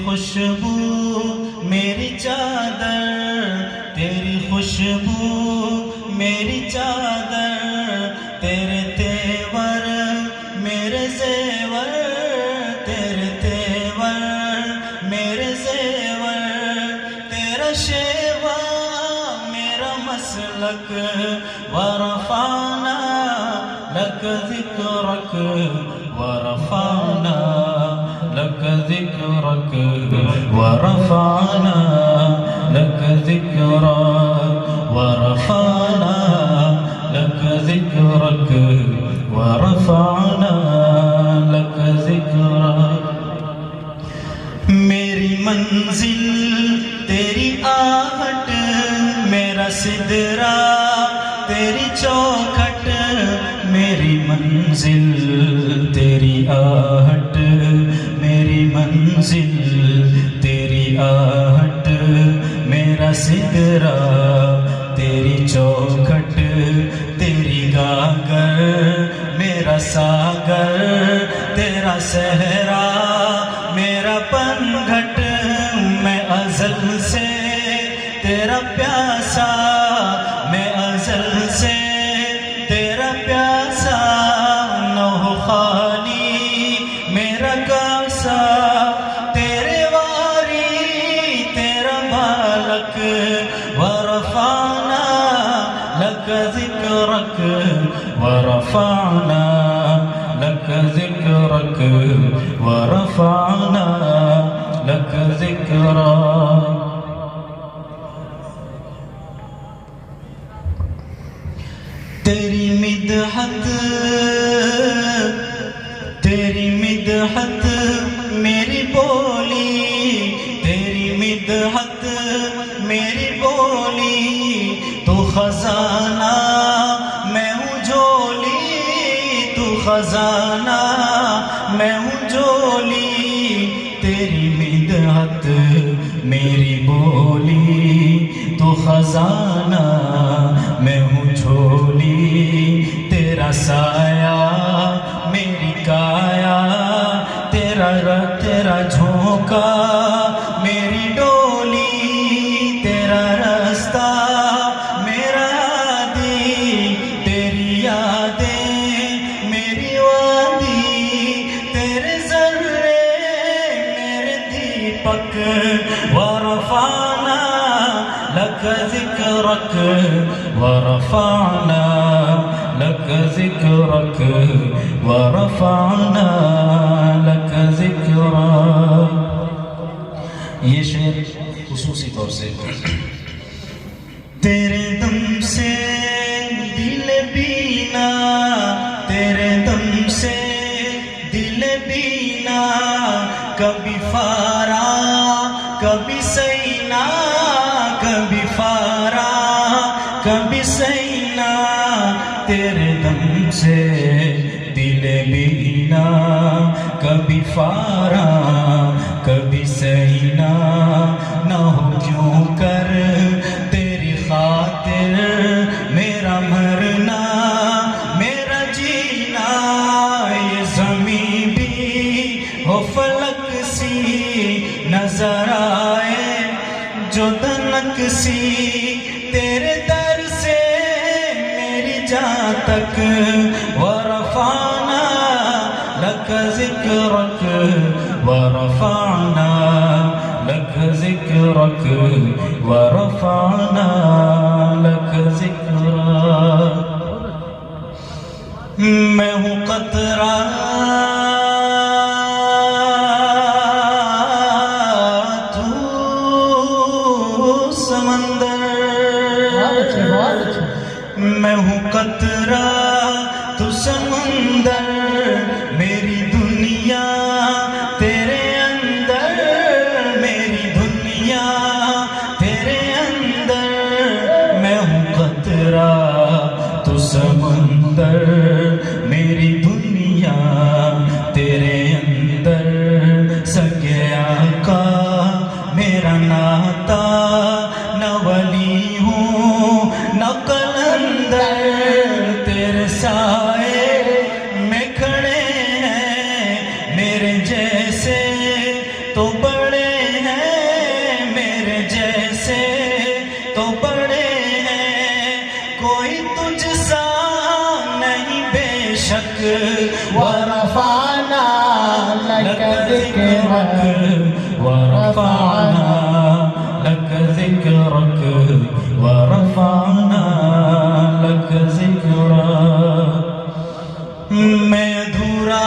خوشبو میری چادر، تیری خوشبو میری چادر، تیرے تیور میرے زیور، تیرے تیور میرے زیور، تیرا شیوا میرا مسلک، ورفعنا لک ذکرک، ورفعنا لک ذکرک، ورفعنا لک ذکرک، ورفعنا لک ذکرک، ورفعنا لک ذکرک۔ میری منزل تیری آہٹ، میرا سدرا تیری چوکھٹ، میری منزل تیری آہٹ، میری منزل تیری آہٹ، میرا سدرا تیری چوکھٹ، تیری گاگر میرا ساگر، تیرا صحرا میرا پنگھٹ، میں ازل سے تیرا پیاسا، میں ازل سے تیرا پیاسا، نہ ہو خالی میرا کاسا، تیرے واری تیرا مالک، ورفعنا لک ذکرک، ورفعنا لک ذکرک، ورفعنا لک ذکرک۔ تیری مدحت، تیری مدحت میری بولی، تیری مدحت میری بولی، تو خزانہ میں ہوں جھولی، تو خزانہ میں ہوں جھولی، تیری مدحت میری بولی، تو خزانہ میں ہوں جھولی، تیرا سایہ میری کایا، تیرا جھونکا میری ڈولی، تیرا رستہ میرا ہادی، تیری یادیں میری وادی، تیرے ذرے میرے دیپک، ورفعنا لک ذکرک، ورفعنا لک ذکرک، ورفعنا لک ذکرک۔ یہ شعر خصوصی طور سے تیرے دم سے دل بینا، تیرے دم سے دل بینا، کبھی فارا کبھی سینا، کبھی فارا کبھی سینا، تیرے دم سے دل بینا، کبھی فارا کبھی سینا، نہ ہو کیوں کر تیری خاطر میرا مرنا میرا جینا، یہ زمین بھی ہو فلک سی نظر آئے جو دنک سی، تیرے در سے میری جان تک، ورفعنا لک ذکرک، ورفعنا لک ذکرک، ورفعنا لک ذکرک۔ میں ہوں قطرہ تو سمندر، میں ہوں قطرہ تو سمندر، میری دنیا تیرے اندر، میری دنیا تیرے اندر، میں ہوں قطرہ تو سمندر، میری دنیا تیرے اندر، سگے آقا میرا ناتا، نہ ولی ہوں نہ قلندر، تیرے سائے میں کھڑے ہیں میرے جیسے تو بڑے ذكرك ورفعنا لك ذكرك ورفعنا لك ذكرك میں ادھورا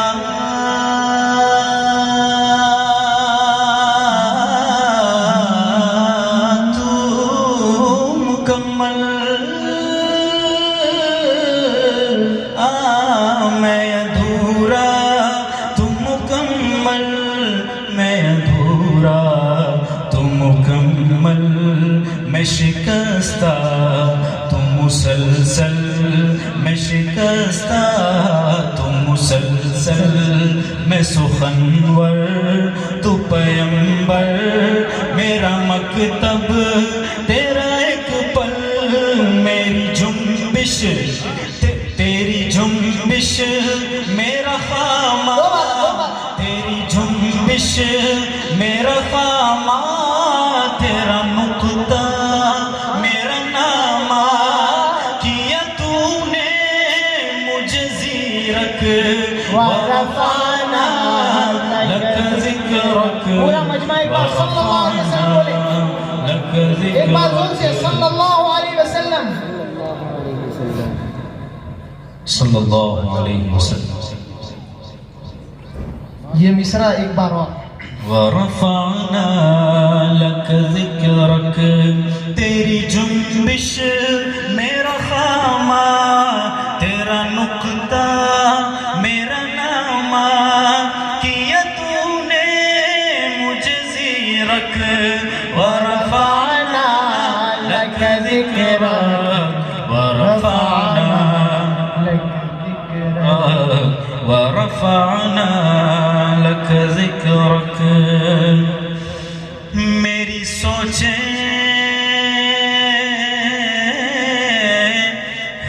تو مکمل میں ادھورا تو مکمل میں ادھورا تو مکمل میں شکستہ تو مسلسل میں شکستہ تو مسلسل میں سخنور تو پیمبر میرا مکتب تیرا ایک پل میری جنبش تیری جنبش میرا خامہ تیری جنبش میرا خامہ تیرا نقطہ میرا نامہ کیا تو نے مجھے زیرک ورفعنا لک ذکرک پورا مجمع ایک بار صلی اللہ علیہ وسلم بولے لک ذکرک ایک بار زور سے صلی اللہ علیہ وسلم صلی اللہ علیہ وسلم یہ مصرع ایک بار اور ورفعنا لک ذکرک تیری جنبش میرا خامہ تیرا نقطہ میرا نامہ کیا تو نے مجھے زیرک ورفعنا لک ذکرک ورفعنا ورفعنا لك ذكرك میری سوچیں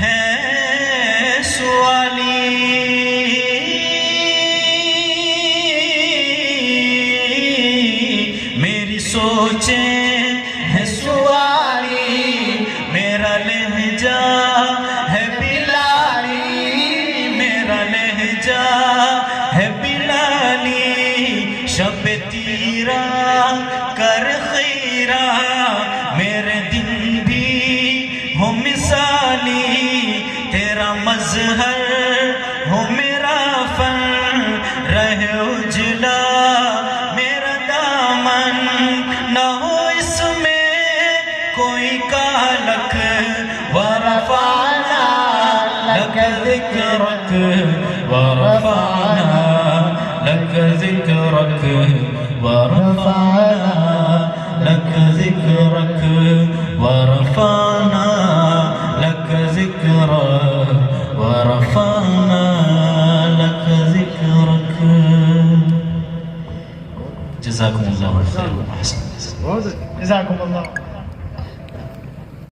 ہیں سوالی میری سوچیں ہیں سوالی میرا لہجہ ہے بلالی میرا لہجہ ہے بلالی شب تیرا کر خیرہ میرے دن بھی ہو مثالی تیرا مظہر ہو میرا فن رہے اجلا میرا دامن نہ ہو اس میں کوئی کالک ورفعنا لک ذکرک ورفعنا لك ذكرك ورفعنا لك ذكرك ورفعنا لك ذكرك ورفعنا لك ذكرك جزاكم الله خيرا وأحسن جزاكم الله